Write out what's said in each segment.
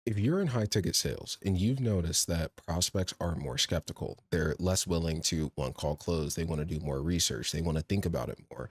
If you're in high ticket sales and you've noticed that prospects are more skeptical, they're less willing to one call close, they want to do more research, they want to think about it more.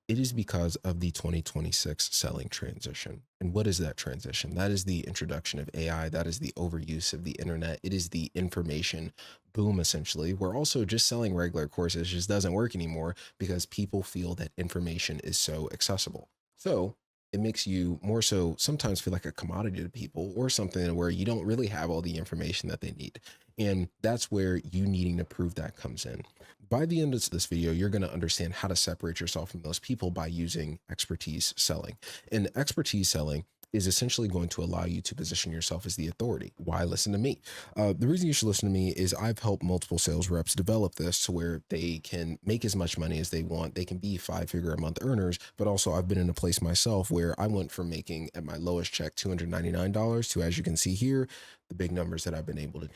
It is because of the 2026 selling transition. And what is that transition? That is the introduction of AI. That is the overuse of the internet. It is the information boom, essentially. We're also just selling regular courses just doesn't work anymore because people feel that information is so accessible. So it makes you more so sometimes feel like a commodity to people or something where you don't really have all the information that they need. And that's where you needing to prove that comes in. By the end of this video, you're going to understand how to separate yourself from those people by using expertise selling. And expertise selling is essentially going to allow you to position yourself as the authority. Why listen to me? The reason you should listen to me is I've helped multiple sales reps develop this to where they can make as much money as they want. They can be 5-figure a month earners, but also I've been in a place myself where I went from making at my lowest check $299 to, as you can see here, the big numbers that I've been able to.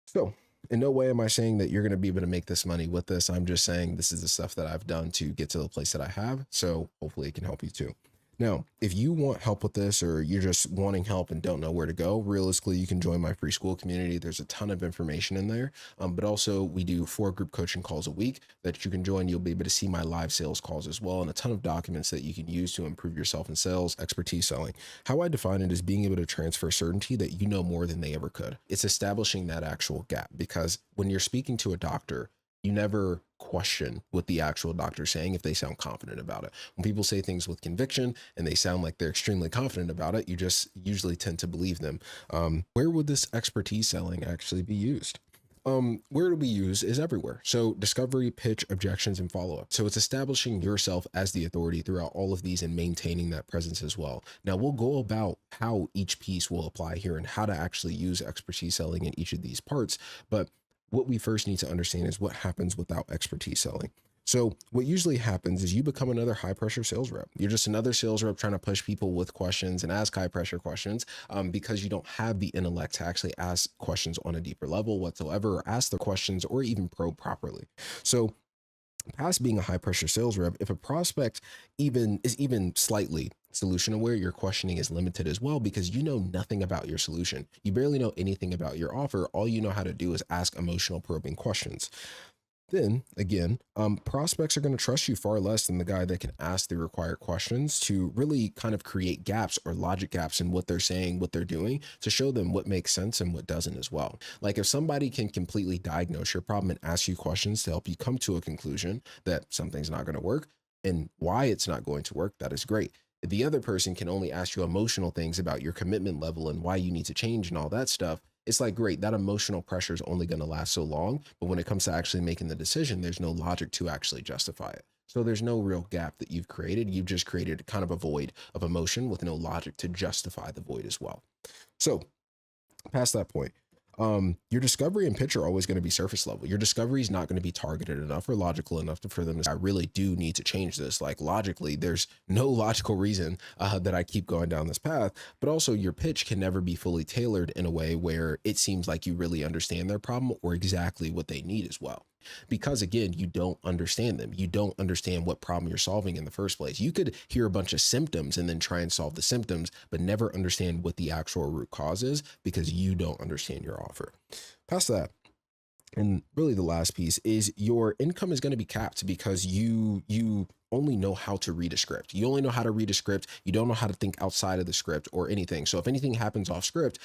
So in no way am I saying that you're going to be able to make this money with this. I'm just saying this is the stuff that I've done to get to the place that I have. So hopefully it can help you too. Now, if you want help with this or you're just wanting help and don't know where to go, realistically, you can join my free school community. There's a ton of information in there. But also we do 4 group coaching calls a week that you can join. You'll be able to see my live sales calls as well and a ton of documents that you can use to improve yourself in sales, expertise selling. How I define it is being able to transfer certainty that you know more than they ever could. It's establishing that actual gap because when you're speaking to a doctor, you never question what the actual doctor's saying if they sound confident about it. When people say things with conviction and they sound like they're extremely confident about it, you just usually tend to believe them. Where would this expertise selling actually be used? Where it'll be used is everywhere. So discovery, pitch, objections, and follow-up. So it's establishing yourself as the authority throughout all of these and maintaining that presence as well. Now we'll go about how each piece will apply here and how to actually use expertise selling in each of these parts. But what we first need to understand is what happens without expertise selling. So what usually happens is you become another high pressure sales rep. You're just another sales rep trying to push people with questions and ask high pressure questions because you don't have the intellect to actually ask questions on a deeper level whatsoever, or ask the questions or even probe properly. So past being a high pressure sales rep, if a prospect even slightly solution aware, your questioning is limited as well because you know nothing about your solution. You barely know anything about your offer. All you know how to do is ask emotional probing questions. Then again, prospects are going to trust you far less than the guy that can ask the required questions to really kind of create gaps or logic gaps in what they're saying, what they're doing, to show them what makes sense and what doesn't as well. Like if somebody can completely diagnose your problem and ask you questions to help you come to a conclusion that something's not going to work and why it's not going to work, that is great. The other person can only ask you emotional things about your commitment level and why you need to change and all that stuff. It's like, great, that emotional pressure is only going to last so long. But when it comes to actually making the decision, there's no logic to actually justify it. So there's no real gap that you've created. You've just created kind of a void of emotion with no logic to justify the void as well. So past that point, your discovery and pitch are always going to be surface level. Your discovery is not going to be targeted enough or logical enough for them to say, I really do need to change this. Like logically, there's no logical reason that I keep going down this path, but also your pitch can never be fully tailored in a way where it seems like you really understand their problem or exactly what they need as well. Because again, you don't understand them. You don't understand what problem you're solving in the first place. You could hear a bunch of symptoms and then try and solve the symptoms, but never understand what the actual root cause is because you don't understand your offer. Past that, and really the last piece is your income is going to be capped because you only know how to read a script. You only know how to read a script. You don't know how to think outside of the script or anything. So if anything happens off script,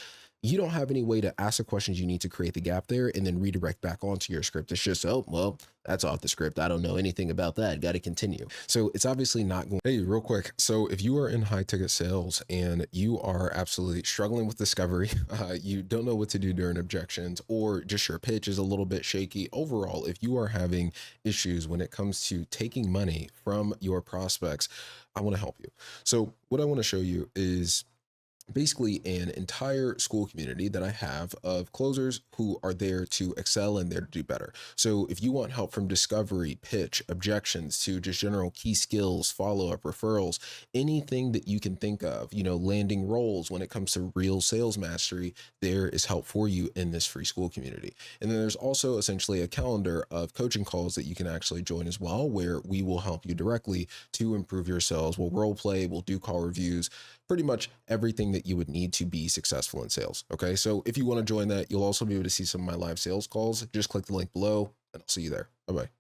you don't have any way to ask the questions you need to create the gap there and then redirect back onto your script. It's just, oh, well, that's off the script. I don't know anything about that. Got to continue. So it's obviously not going. Hey, real quick. So if you are in high ticket sales and you are absolutely struggling with discovery, you don't know what to do during objections, or just your pitch is a little bit shaky overall, if you are having issues when it comes to taking money from your prospects, I want to help you. So what I want to show you is basically an entire school community that I have of closers who are there to excel and there to do better. So if you want help from discovery, pitch, objections to just general key skills, follow-up, referrals, anything that you can think of, landing roles when it comes to real sales mastery, there is help for you in this free school community. And then there's also essentially a calendar of coaching calls that you can actually join as well, where we will help you directly to improve your sales. We'll role play, we'll do call reviews, pretty much everything that you would need to be successful in sales. Okay. So if you want to join that, you'll also be able to see some of my live sales calls. Just click the link below and I'll see you there. Bye bye.